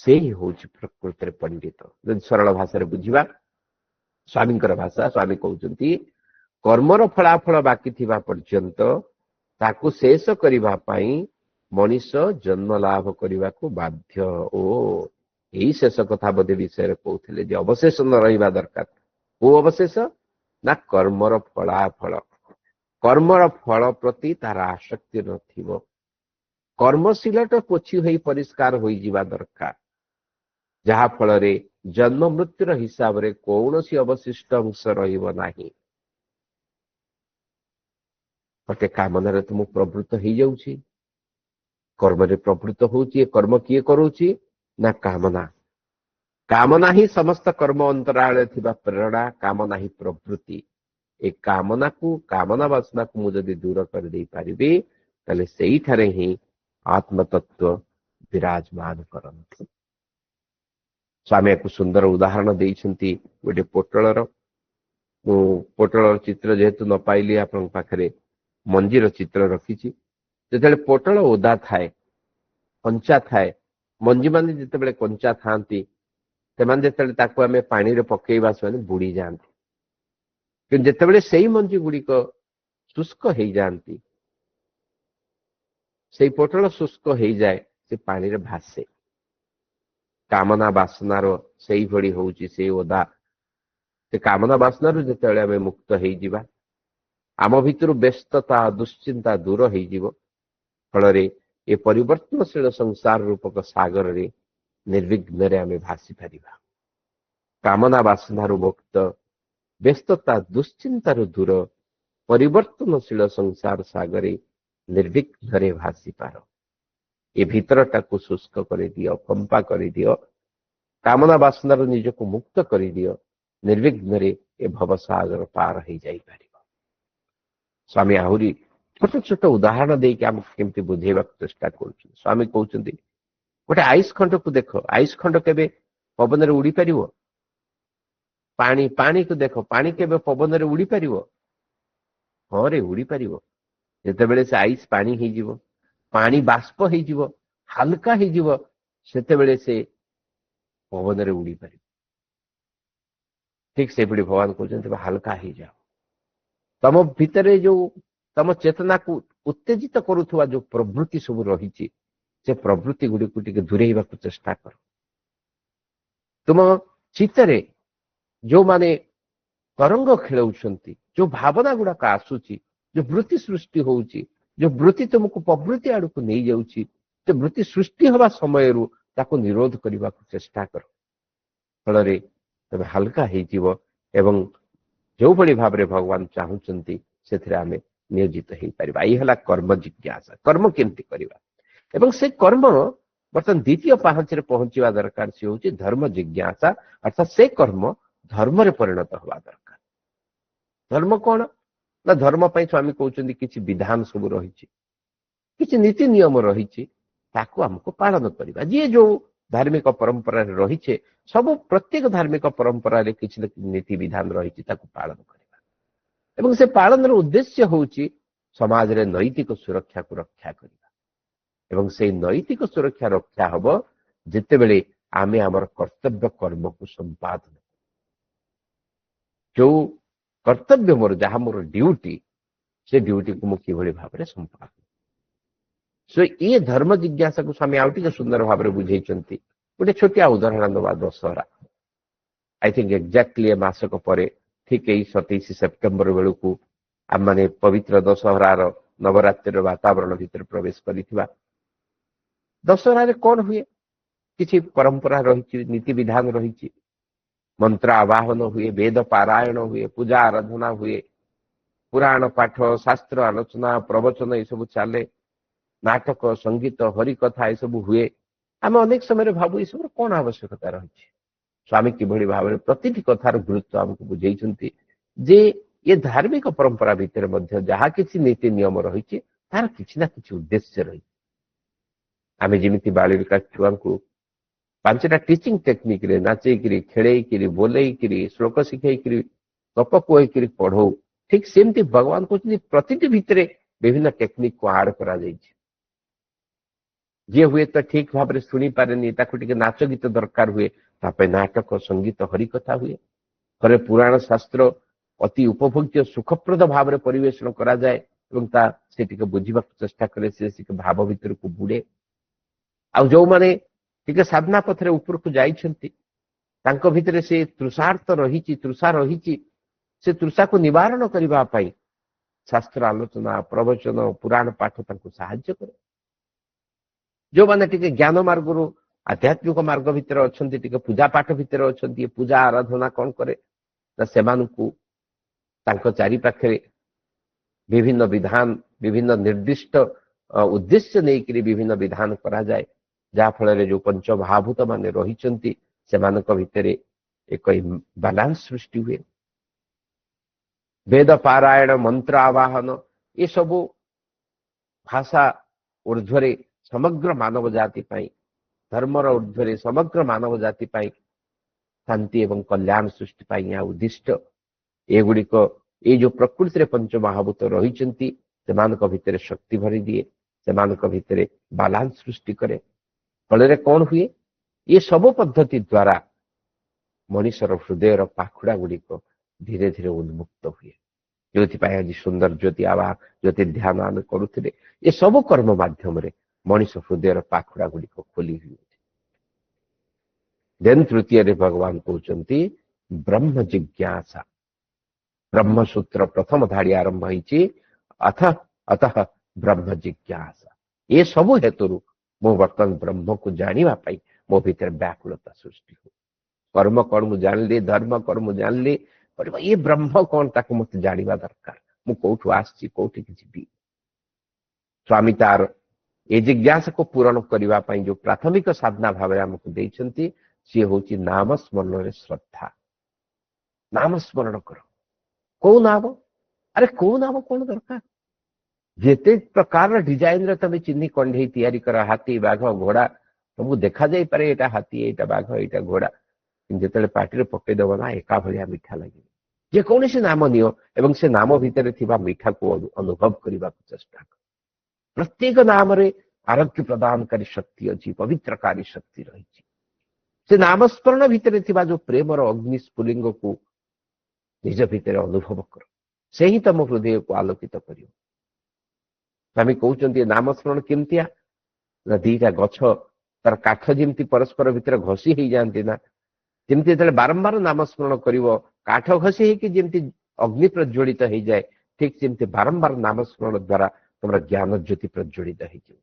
ସେ ହିଁ ହଉଛି ପ୍ରକୃତରେ ପଣ୍ଡିତ। ଯଦି ସରଳ ଭାଷାରେ ବୁଝିବା, ସ୍ୱାମୀଙ୍କର ଭାଷା, ସ୍ୱାମୀ କହୁଛନ୍ତି କର୍ମର ଫଳାଫଳ ବାକି ଥିବା ପର୍ଯ୍ୟନ୍ତ ତାକୁ ଶେଷ କରିବା ପାଇଁ ମଣିଷ ଜନ୍ମ ଲାଭ କରିବାକୁ ବାଧ୍ୟ। ଓ ଏଇ ଶେଷ କଥା ବୋଧେ ବିଷୟରେ କହୁଥିଲେ ଯେ ଅବଶେଷ ନ ରହିବା ଦରକାର। କୋଉ ଅବଶେଷ? ନା କର୍ମର ଫଳାଫଳ। କର୍ମର ଫଳ ପ୍ରତି ତାର ଆସକ୍ତି ନଥିବ। କର୍ମଶୀଳଟା ପୋଛି ହୋଇ ପରିଷ୍କାର ହୋଇଯିବା ଦରକାର, ଯାହା ଫଳରେ ଜନ୍ମ ମୃତ୍ୟୁର ହିସାବରେ କୌଣସି ଅବଶିଷ୍ଟ ଅଂଶ ରହିବ ନାହିଁ। ଗୋଟେ କାମନାରେ ତ ମୁଁ ପ୍ରବୃତ୍ତ ହେଇଯାଉଛି, କର୍ମରେ ପ୍ରବୃତ୍ତ ହଉଛି। ଏ କର୍ମ କିଏ କରୁଛି? ନା କାମନା। କାମନା ହିଁ ସମସ୍ତ କର୍ମ ଅନ୍ତରାଳରେ ଥିବା ପ୍ରେରଣା, କାମନା ହିଁ ପ୍ରବୃତ୍ତି। ଏ କାମନାକୁ, କାମନା ବାସନାକୁ ମୁଁ ଯଦି ଦୂର କରିଦେଇ ପାରିବି, ତାହେଲେ ସେଇଠାରେ ହିଁ ଆତ୍ମତତ୍ଵ ବିରାଜମାନ କରନ୍ତି। ସ୍ୱାମୀ ଏକ ସୁନ୍ଦର ଉଦାହରଣ ଦେଇଛନ୍ତି ଗୋଟେ ପୋଟଳର। ମୁଁ ପୋଟଳର ଚିତ୍ର ଯେହେତୁ ନ ପାଇଲି, ଆପଣଙ୍କ ପାଖରେ ମଞ୍ଜିର ଚିତ୍ର ରଖିଛି। ଯେତେବେଳେ ପୋଟଳ ଓଦା ଥାଏ, କଞ୍ଚା ଥାଏ, ମଞ୍ଜି ମାନେ ଯେତେବେଳେ କଞ୍ଚା ଥାଆନ୍ତି, ସେମାନେ ଯେତେବେଳେ ତାକୁ ଆମେ ପାଣିରେ ପକେଇବା, ସେମାନେ ବୁଡି ଯାଆନ୍ତି। କିନ୍ତୁ ଯେତେବେଳେ ସେଇ ମଞ୍ଜି ଗୁଡ଼ିକ ଶୁଷ୍କ ହେଇଯାଆନ୍ତି, ସେଇ ପୋଟଳ ଶୁଷ୍କ ହେଇଯାଏ, ସେ ପାଣିରେ ଭାସେ। କାମନା ବାସନାର ସେଇଭଳି ହଉଛି ସେଇ ଓଦା। ସେ କାମନା ବାସନାରୁ ଯେତେବେଳେ ଆମେ ମୁକ୍ତ ହେଇଯିବା, ଆମ ଭିତରୁ ବ୍ୟସ୍ତତା, ଦୁଶ୍ଚିନ୍ତା ଦୂର ହେଇଯିବ, ଫଳରେ ଏ ପରିବର୍ତ୍ତନଶୀଳ ସଂସାର ରୂପକ ସାଗରରେ ନିର୍ବିଘ୍ନରେ ଆମେ ଭାସି ପାରିବା। କାମନା ବାସନାରୁ ମୁକ୍ତ, ବ୍ୟସ୍ତତା ଦୁଶ୍ଚିନ୍ତାରୁ ଦୂର, ପରିବର୍ତ୍ତନଶୀଳ ସଂସାର ସାଗରେ ନିର୍ବିଘ୍ନରେ ଭାସି ପାର। ଏ ଭିତରଟାକୁ ଶୁଷ୍କ କରିଦିଅ, ଫମ୍ପା କରିଦିଅ, କାମନା ବାସନାରୁ ନିଜକୁ ମୁକ୍ତ କରିଦିଅ, ନିର୍ବିଘ୍ନରେ ଏ ଭବସାଗର ପାର ହେଇଯାଇପାରିବ। ସ୍ୱାମୀ ଆହୁରି ଛୋଟ ଛୋଟ ଉଦାହରଣ ଦେଇକି ଆମକୁ କେମିତି ବୁଝେଇବାକୁ ଚେଷ୍ଟା କରୁଛନ୍ତି। ସ୍ୱାମୀ କହୁଛନ୍ତି ଗୋଟେ ଆଇସ୍ ଖଣ୍ଡକୁ ଦେଖ, ଆଇସ୍ ଖଣ୍ଡ କେବେ ପବନରେ ଉଡି ପାରିବ? ପାଣିକୁ ଦେଖ, ପାଣି କେବେ ପବନରେ ଉଡି ପାରିବ? ହଁ ରେ ଉଡ଼ି ପାରିବ। ଯେତେବେଳେ ସେ ଆଇସ୍ ପାଣି ହେଇଯିବ, ପାଣି ବାଷ୍ପ ହେଇଯିବ, ହାଲକା ହେଇଯିବ, ସେତେବେଳେ ସେ ପବନରେ ଉଡ଼ି ପାରିବ। ଠିକ ସେଭଳି ଭଗବାନ କହୁଛନ୍ତି ହାଲକା ହେଇଯାଅ। ତମ ଭିତରେ ଯୋଉ ତମ ଚେତନାକୁ ଉତ୍ତେଜିତ କରୁଥିବା ଯୋଉ ପ୍ରବୃତ୍ତି ସବୁ ରହିଛି, ସେ ପ୍ରବୃତ୍ତି ଗୁଡ଼ିକୁ ଟିକେ ଦୂରେଇବାକୁ ଚେଷ୍ଟା କର। ତୁମ ଚିତ୍ତରେ ଯୋଉମାନେ ତରଙ୍ଗ ଖେଳଉଛନ୍ତି, ଯୋଉ ଭାବନା ଗୁଡାକ ଆସୁଛି, ଯୋଉ ବୃତ୍ତି ସୃଷ୍ଟି ହଉଛି, ଯୋଉ ବୃତ୍ତି ତୁମକୁ ପ୍ରବୃତ୍ତି ଆଡକୁ ନେଇଯାଉଛି, ସେ ବୃତ୍ତି ସୃଷ୍ଟି ହେବା ସମୟରୁ ତାକୁ ନିରୋଧ କରିବାକୁ ଚେଷ୍ଟା କର। ଫଳରେ ତମେ ହାଲକା ହେଇଯିବ ଏବଂ ଯୋଉଭଳି ଭାବରେ ଭଗବାନ ଚାହୁଁଛନ୍ତି ସେଥିରେ ଆମେ ନିୟୋଜିତ ହେଇପାରିବା। ଏଇ ହେଲା କର୍ମ ଜିଜ୍ଞାସା। କର୍ମ କେମିତି କରିବା ଏବଂ ସେ କର୍ମ ବର୍ତ୍ତମାନ ଦ୍ୱିତୀୟ ପାହାଞ୍ଚରେ ପହଞ୍ଚିବା ଦରକାର। ସେ ହେଉଛି ଧର୍ମ ଜିଜ୍ଞାସା, ଅର୍ଥାତ ସେ କର୍ମ ଧର୍ମରେ ପରିଣତ ହେବା ଦରକାର। ଧର୍ମ କଣ ନା, ଧର୍ମ ପାଇଁ ସ୍ୱାମୀ କହୁଛନ୍ତି କିଛି ବିଧାନ ସବୁ ରହିଛି, କିଛି ନୀତି ନିୟମ ରହିଛି, ତାକୁ ଆମକୁ ପାଳନ କରିବା। ଯିଏ ଯୋଉ ଧାର୍ମିକ ପରମ୍ପରାରେ ରହିଛେ, ସବୁ ପ୍ରତ୍ୟେକ ଧାର୍ମିକ ପରମ୍ପରାରେ କିଛି ନା କିଛି ନୀତି ବିଧାନ ରହିଛି, ତାକୁ ପାଳନ କରିବା। ଏବଂ ସେ ପାଳନର ଉଦ୍ଦେଶ୍ୟ ହେଉଛି ସମାଜରେ ନୈତିକ ସୁରକ୍ଷାକୁ ରକ୍ଷା କରିବା। ଏବଂ ସେଇ ନୈତିକ ସୁରକ୍ଷା ରକ୍ଷା ହବ ଯେତେବେଳେ ଆମେ ଆମର କର୍ତ୍ତବ୍ୟ କର୍ମକୁ ସମ୍ପାଦନ, ଯୋଉ କର୍ତ୍ତବ୍ୟ ମୋର, ଯାହା ମୋର ଡ୍ୟୁଟି, ସେ ଡ୍ୟୁଟିକୁ ମୁଁ କିଭଳି ଭାବରେ ସମ୍ପାଦନ। ଏ ଧର୍ମ ଜିଜ୍ଞାସାକୁ ସ୍ୱାମୀ ଆଉ ଟିକେ ସୁନ୍ଦର ଭାବରେ ବୁଝେଇଛନ୍ତି। ଗୋଟେ ଛୋଟିଆ ଉଦାହରଣ ଦେବା, ଦଶହରା। ଆଇ ଥିଙ୍କ ଏକ୍ଜାକ୍ଟଲି ଏ ମାସକ ପରେ ଠିକ ଏଇ 27 ସେପ୍ଟେମ୍ବର ବେଳକୁ ଆମମାନେ ପବିତ୍ର ଦଶହରାର ନବରାତ୍ରିର ବାତାବରଣ ଭିତରେ ପ୍ରବେଶ କରିଥିବା। ଦଶହରାରେ କଣ ହୁଏ? କିଛି ପରମ୍ପରା ରହିଛି, ନୀତି ବିଧାନ ରହିଛି, ମନ୍ତ୍ର ଆବାହନ ହୁଏ, ବେଦ ପାରାୟଣ ହୁଏ, ପୂଜା ଆରାଧନା ହୁଏ, ପୁରାଣ ପାଠ, ଶାସ୍ତ୍ର ଆଲୋଚନା, ପ୍ରବଚନ ଏସବୁ ଚାଲେ, ନାଟକ, ସଙ୍ଗୀତ, ହରିକଥା ଏସବୁ ହୁଏ। ଆମେ ଅନେକ ସମୟରେ ଭାବୁ ଏସବୁର କଣ ଆବଶ୍ୟକତା ରହିଛି? ସ୍ୱାମୀ କିଭଳି ଭାବରେ ପ୍ରତିଟି କଥାର ଗୁରୁତ୍ୱ ଆମକୁ ବୁଝେଇଛନ୍ତି ଯେ ଏ ଧାର୍ମିକ ପରମ୍ପରା ଭିତରେ ମଧ୍ୟ ଯାହା କିଛି ନୀତି ନିୟମ ରହିଛି, ତାର କିଛି ନା କିଛି ଉଦ୍ଦେଶ୍ୟ ରହିଛି। ଆମେ ଯେମିତି ବାଳିକା ଛୁଆଙ୍କୁ 5ଟା ଟିଚିଂ ଟେକ୍ନିକରେ ନାଚେଇକିରି, ଖେଳେଇକିରି, ବୋଲେଇକିରି, ଶ୍ଲୋକ ଶିଖେଇକିରି, ଗପ କୁହେଇକିରି ପଢଉ, ଠିକ ସେମିତି ଭଗବାନ କହୁଛନ୍ତି ପ୍ରତିଟି ଭିତରେ ବିଭିନ୍ନ ଟେକ୍ନିକକୁ ଆଡ କରାଯାଇଛି। ଯିଏ ହୁଏତ ଠିକ ଭାବରେ ଶୁଣିପାରେନି, ତାକୁ ଟିକେ ନାଚ ଗୀତ ଦରକାର ହୁଏ, ତା ପାଇଁ ନାଟକ, ସଙ୍ଗୀତ, ହରିକଥା ହୁଏ। ଘରେ ପୁରାଣ ଶାସ୍ତ୍ର ଅତି ଉପଭୋଗ୍ୟ ସୁଖପ୍ରଦ ଭାବରେ ପରିବେଷଣ କରାଯାଏ ଏବଂ ସେ ଟିକେ ବୁଝିବାକୁ ଚେଷ୍ଟା କରେ, ସେ ଟିକେ ଭାବ ଭିତରକୁ ବୁଡେ। ଆଉ ଯୋଉମାନେ ଟିକେ ସାଧନା ପଥରେ ଉପରକୁ ଯାଇଛନ୍ତି, ତାଙ୍କ ଭିତରେ ସେ ତୃଷାର୍ଥ ରହିଛି, ତୃଷା ରହିଛି, ସେ ତୃଷାକୁ ନିବାରଣ କରିବା ପାଇଁ ଶାସ୍ତ୍ର ଆଲୋଚନା, ପ୍ରବଚନ, ପୁରାଣ ପାଠ ତାଙ୍କୁ ସାହାଯ୍ୟ କରେ। ଯୋଉମାନେ ଟିକେ ଜ୍ଞାନ ମାର୍ଗରୁ ଆଧ୍ୟାତ୍ମିକ ମାର୍ଗ ଭିତରେ ଅଛନ୍ତି, ଟିକେ ପୂଜା ପାଠ ଭିତରେ ଅଛନ୍ତି, ପୂଜା ଆରାଧନା କଣ କରେ ନା, ସେମାନଙ୍କୁ ତାଙ୍କ ଚାରି ପାଖରେ ବିଭିନ୍ନ ବିଧାନ, ବିଭିନ୍ନ ନିର୍ଦ୍ଦିଷ୍ଟ ଉଦ୍ଦେଶ୍ୟ ନେଇକରି ବିଭିନ୍ନ ବିଧାନ କରାଯାଏ, ଯାହା ଫଳରେ ଯୋଉ ପଞ୍ଚମହାଭୂତ ମାନେ ରହିଛନ୍ତି ସେମାନଙ୍କ ଭିତରେ ଏକ ବାଲାନ୍ସ ସୃଷ୍ଟି ହୁଏ। ବେଦ ପାରାୟଣ, ମନ୍ତ୍ର ଆବାହନ ଏସବୁ ଭାଷା ଊର୍ଦ୍ଧ୍ୱରେ ସମଗ୍ର ମାନବ ଜାତି ପାଇଁ, ଧର୍ମର ଊର୍ଦ୍ଧ୍ୱରେ ସମଗ୍ର ମାନବ ଜାତି ପାଇଁ ଶାନ୍ତି ଏବଂ କଲ୍ୟାଣ ସୃଷ୍ଟି ପାଇଁ ଏହା ଉଦ୍ଦିଷ୍ଟ। ଏଗୁଡିକ ଏଇ ଯୋଉ ପ୍ରକୃତିରେ ପଞ୍ଚମହାଭୂତ ରହିଛନ୍ତି ସେମାନଙ୍କ ଭିତରେ ଶକ୍ତି ଭରି ଦିଏ, ସେମାନଙ୍କ ଭିତରେ ବାଲାନ୍ସ ସୃଷ୍ଟି କରେ। ଫଳରେ କଣ ହୁଏ? ଏ ସବୁ ପଦ୍ଧତି ଦ୍ୱାରା ମଣିଷର ହୃଦୟର ପାଖୁଡା ଗୁଡିକ ଧୀରେ ଧୀରେ ଉନ୍ମୁକ୍ତ ହୁଏ। ଯୋଉଥିପାଇଁ ଆଜି ସୁନ୍ଦର ଜ୍ୟୋତି ଆବା ଜ୍ୟୋତି ଧ୍ୟାନ ଆମେ କରୁଥିଲେ, ଏ ସବୁ କର୍ମ ମାଧ୍ୟମରେ ମଣିଷ ହୃଦୟର ପାଖୁଡା ଗୁଡିକ ଖୋଲି ହୁଏ। ଦେନ୍ ତୃତୀୟରେ ଭଗବାନ କହୁଛନ୍ତି ବ୍ରହ୍ମ ଜିଜ୍ଞାସା। ବ୍ରହ୍ମସୂତ୍ର ପ୍ରଥମ ଧାଡି ଆରମ୍ଭ ହେଇଛି, ଅତଃ ବ୍ରହ୍ମ ଜିଜ୍ଞାସା। ଏ ସବୁ ହେତୁରୁ ମୁଁ ବର୍ତ୍ତମାନ ବ୍ରହ୍ମକୁ ଜାଣିବା ପାଇଁ ମୋ ଭିତରେ ବ୍ୟାକୁଳତା ସୃଷ୍ଟି ହୁଏ। କର୍ମ କଣ ମୁଁ ଜାଣିଲି, ଧର୍ମ କଣ ମୁଁ ଜାଣିଲି, ଏ ବ୍ରହ୍ମ କଣ ତାକୁ ମତେ ଜାଣିବା ଦରକାର। ମୁଁ କୋଉଠୁ ଆସିଛି, କୋଉଠିକି ଯିବି? ସ୍ୱାମୀ ତାର ଏ ଜିଜ୍ଞାସାକୁ ପୂରଣ କରିବା ପାଇଁ ଯୋଉ ପ୍ରାଥମିକ ସାଧନା ଭାବରେ ଆମକୁ ଦେଇଛନ୍ତି, ସିଏ ହଉଛି ନାମ ସ୍ମରଣରେ ଶ୍ରଦ୍ଧା। ନାମ ସ୍ମରଣ କର। କୋଉ ନାମ? ଆରେ କୋଉ ନାମ କଣ ଦରକାର? ଯେତେ ପ୍ରକାରର ଡିଜାଇନରେ ତମେ ଚିହ୍ନି କଣ୍ଢେଇ ତିଆରି କର, ହାତୀ, ବାଘ, ଘୋଡା, ତମକୁ ଦେଖାଯାଇପାରେ ଏଇଟା ହାତୀ, ଏଇଟା ବାଘ, ଏଇଟା ଘୋଡା, କିନ୍ତୁ ଯେତେବେଳେ ପାଟିରେ ପକେଇଦବ ନା, ଏକା ଭଳିଆ ମିଠା ଲାଗିବ। ଯେକୌଣସି ନାମ ନିଅ ଏବଂ ସେ ନାମ ଭିତରେ ଥିବା ମିଠାକୁ ଅନୁଭବ କରିବାକୁ ଚେଷ୍ଟା କର। ପ୍ରତ୍ୟେକ ନାମରେ ଆରୋଗ୍ୟ ପ୍ରଦାନକାରୀ ଶକ୍ତି ଅଛି, ପବିତ୍ରକାରୀ ଶକ୍ତି ରହିଛି। ସେ ନାମସ୍ମରଣ ଭିତରେ ଥିବା ଯୋଉ ପ୍ରେମର ଅଗ୍ନି ସ୍ଫୁଲିଙ୍ଗକୁ ନିଜ ଭିତରେ ଅନୁଭବ କର, ସେ ହିଁ ତମ ହୃଦୟକୁ ଆଲୋକିତ କରିବ। ସ୍ୱାମୀ କହୁଛନ୍ତି ନାମସ୍ମରଣ କେମିତିଆ ନା ଦିଟା ଗଛ ତାର କାଠ ଯେମିତି ପରସ୍ପର ଭିତରେ ଘଷି ହେଇଯାଆନ୍ତି ନା, ଯେମିତି ଯେତେବେଳେ ବାରମ୍ବାର ନାମସ୍ମରଣ କରିବ କାଠ ଘଷି ହେଇକି ଯେମିତି ଅଗ୍ନି ପ୍ରଜ୍ୱଳିତ ହେଇଯାଏ, ଠିକ ସେମିତି ବାରମ୍ବାର ନାମସ୍ମରଣ ଦ୍ୱାରା ତମର ଜ୍ଞାନ ଜ୍ୟୋତି ପ୍ରଜ୍ୱଳିତ ହେଇଯିବ।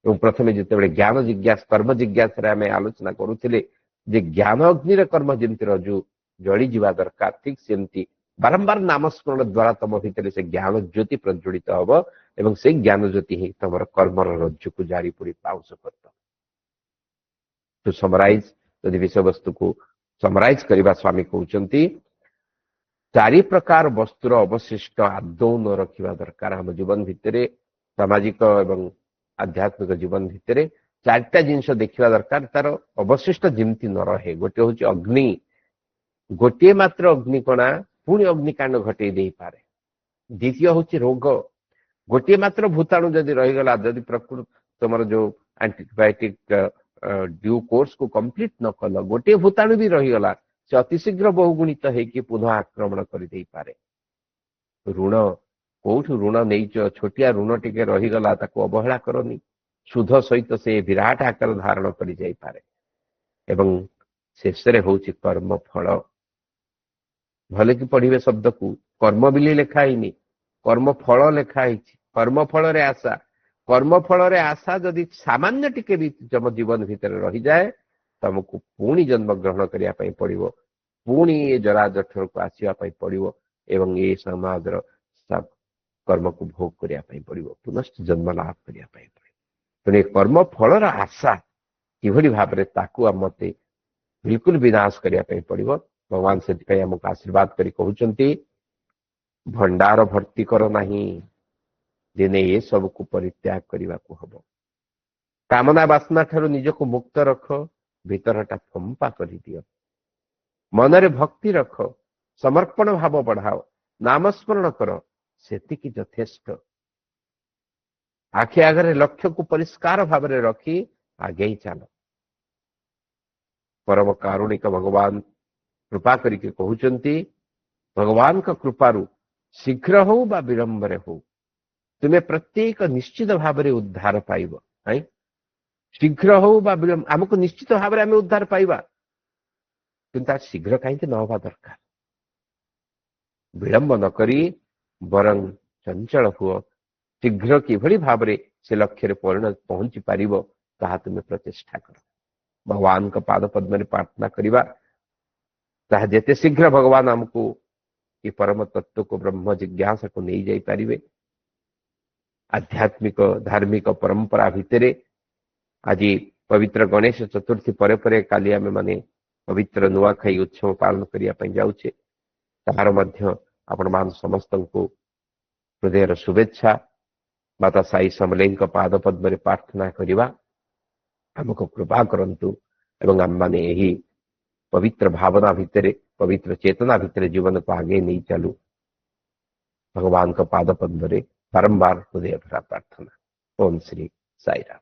ଏବଂ ପ୍ରଥମେ ଯେତେବେଳେ ଜ୍ଞାନ ଜିଜ୍ଞାସା କର୍ମ ଜିଜ୍ଞାସାରେ ଆମେ ଆଲୋଚନା କରୁଥିଲେ ଯେ ଜ୍ଞାନ ଅଗ୍ନିର କର୍ମ ଯେମିତି ରଜୁ ଜଳିଯିବା ଦରକାର, ଠିକ ସେମିତି ବାରମ୍ବାର ନାମସ୍ମରଣ ଦ୍ୱାରା ତମ ଭିତରେ ସେ ଜ୍ଞାନ ଜ୍ୟୋତି ପ୍ରଜ୍ୱଳିତ ହବ ଏବଂ ସେଇ ଜ୍ଞାନ ଜ୍ୟୋତି ହିଁ ତମର କର୍ମର ରଜ୍ଜୁକୁ ଜାରି ପୋଡ଼ି ପାଉଁଶ କରିଦେବ। ଟୁ ସମରାଇଜ, ଯଦି ବିଷୟବସ୍ତୁକୁ ସମରାଇଜ କରିବା, ସ୍ୱାମୀ କହୁଛନ୍ତି ଚାରି ପ୍ରକାର ବସ୍ତୁର ଅବଶିଷ୍ଟ ଆଦୌ ନ ରଖିବା ଦରକାର। ଆମ ଜୀବନ ଭିତରେ ସାମାଜିକ ଏବଂ ଆଧ୍ୟାତ୍ମିକ ଜୀବନ ଭିତରେ ଚାରିଟା ଜିନିଷ ଦେଖିବା ଦରକାର, ତାର ଅବଶିଷ୍ଟ ଯେମିତି ନ ରହେ। ଗୋଟିଏ ହଉଛି ଅଗ୍ନି, ଗୋଟିଏ ମାତ୍ର ଅଗ୍ନିକଣା ପୁଣି ଅଗ୍ନିକାଣ୍ଡ ଘଟେଇ ଦେଇପାରେ। ଦ୍ୱିତୀୟ ହଉଛି ରୋଗ, ଗୋଟିଏ ମାତ୍ର ଭୂତାଣୁ ଯଦି ରହିଗଲା, ଯଦି ପ୍ରକୃତ ତମର ଯୋଉ ଆଣ୍ଟିବାୟୋଟିକ ଡ୍ୟୁ କୋର୍ସକୁ କମ୍ପ୍ଲିଟ ନ କଲ, ଗୋଟିଏ ଭୂତାଣୁ ବି ରହିଗଲା, ସେ ଅତିଶୀଘ୍ର ବହୁଗୁଣିତ ହେଇକି ପୁନଃ ଆକ୍ରମଣ କରିଦେଇପାରେ। ଋଣ, କୋଉଠୁ ଋଣ ନେଇଛ, ଛୋଟିଆ ଋଣ ଟିକେ ରହିଗଲା, ତାକୁ ଅବହେଳା କରନି, ସୁଧ ସହିତ ସେ ବିରାଟ ଆକାର ଧାରଣ କରିଯାଇପାରେ। ଏବଂ ଶେଷରେ ହଉଛି କର୍ମଫଳ। ଭଲ କି ପଢିବେ ଶବ୍ଦକୁ, କର୍ମ ବିଲି ଲେଖା ହେଇନି, କର୍ମଫଳ ଲେଖା ହେଇଛି। କର୍ମଫଳରେ ଆଶା, କର୍ମଫଳରେ ଆଶା ଯଦି ସାମାନ୍ୟ ଟିକେ ବି ତମ ଜୀବନ ଭିତରେ ରହିଯାଏ, ତମକୁ ପୁଣି ଜନ୍ମ ଗ୍ରହଣ କରିବା ପାଇଁ ପଡିବ, ପୁଣି ଏ ଜରା ଜଠରକୁ ଆସିବା ପାଇଁ ପଡିବ ଏବଂ ଏ ସମାଜର କର୍ମକୁ ଭୋଗ କରିବା ପାଇଁ ପଡିବ, ପୁନଶ୍ଚ ଜନ୍ମ ଲାଭ କରିବା ପାଇଁ ପଡିବ। ତେଣୁ ଏ କର୍ମଫଳର ଆଶା କିଭଳି ଭାବରେ ତାକୁ ମତେ ବିଲକୁଲ ବିନାଶ କରିବା ପାଇଁ ପଡିବ। ଭଗବାନ ସେଥିପାଇଁ ଆମକୁ ଆଶୀର୍ବାଦ କରି କହୁଛନ୍ତି ଭଣ୍ଡାର ଭର୍ତ୍ତି କର ନାହିଁ, ଦିନେ ଏ ସବୁକୁ ପରିତ୍ୟାଗ କରିବାକୁ ହବ। କାମନା ବାସନା ଠାରୁ ନିଜକୁ ମୁକ୍ତ ରଖ, ଭିତରଟା ଫମ୍ପା କରିଦିଅ। ମନରେ ଭକ୍ତି ରଖ, ସମର୍ପଣ ଭାବ ବଢାଅ, ନାମସ୍ମରଣ କର, ସେତିକି ଯଥେଷ୍ଟ। ଆଖି ଆଗରେ ଲକ୍ଷ୍ୟକୁ ପରିଷ୍କାର ଭାବରେ ରଖି ଆଗେଇ ଚାଲ। ପରମ କାରୁଣିକ ଭଗବାନ କୃପା କରିକି କହୁଛନ୍ତି ଭଗବାନଙ୍କ କୃପାରୁ ଶୀଘ୍ର ହଉ ବା ବିଳମ୍ବରେ ହଉ ତୁମେ ପ୍ରତ୍ୟେକ ନିଶ୍ଚିତ ଭାବରେ ଉଦ୍ଧାର ପାଇବ। ଶୀଘ୍ର ହଉ ବା ବିଳମ୍ବ, ଆମକୁ ନିଶ୍ଚିତ ଭାବରେ ଆମେ ଉଦ୍ଧାର ପାଇବା, କିନ୍ତୁ ତାର ଶୀଘ୍ର କାହିଁକି ନ ହେବା ଦରକାର। ବିଳମ୍ବ ନ କରି ବରଂ ଚଞ୍ଚଳ ହୁଅ, ଶୀଘ୍ର କିଭଳି ଭାବରେ ସେ ଲକ୍ଷ୍ୟରେ ପହଞ୍ଚି ପାରିବ ତାହା ତୁମେ ପ୍ରଚେଷ୍ଟା କର। ଭଗବାନଙ୍କ ପାଦ ପଦ୍ମରେ ପ୍ରାର୍ଥନା କରିବା, ତାହା ଯେତେ ଶୀଘ୍ର ଭଗବାନ ଆମକୁ ଏ ପରମ ତତ୍ତ୍ୱକୁ ବ୍ରହ୍ମ ଜିଜ୍ଞାସାକୁ ନେଇଯାଇପାରିବେ। ଆଧ୍ୟାତ୍ମିକ ଧାର୍ମିକ ପରମ୍ପରା ଭିତରେ ଆଜି ପବିତ୍ର ଗଣେଶ ଚତୁର୍ଥୀ ପରେ ପରେ କାଲି ଆମେ ମାନେ ପବିତ୍ର ନୂଆଖାଇ ଉତ୍ସବ ପାଳନ କରିବା ପାଇଁ ଯାଉଛେ। ତାହାର ମଧ୍ୟ ଆପଣମାନ ସମସ୍ତଙ୍କୁ ହୃଦୟର ଶୁଭେଚ୍ଛା। ମାତା ସାଇ ସମଲେଇଙ୍କ ପାଦ ପଦ୍ମରେ ପ୍ରାର୍ଥନା କରିବା ଆମକୁ କୃପା କରନ୍ତୁ ଏବଂ ଆମମାନେ ଏହି ପବିତ୍ର ଭାବନା ଭିତରେ, ପବିତ୍ର ଚେତନା ଭିତରେ ଜୀବନକୁ ଆଗେଇ ନେଇ ଚାଲୁ। ଭଗବାନଙ୍କ ପାଦ ପଦ୍ମରେ ବାରମ୍ବାର ହୃଦୟ ଭରା ପ୍ରାର୍ଥନା। ଓମ୍ ଶ୍ରୀ ସାଇରାମ।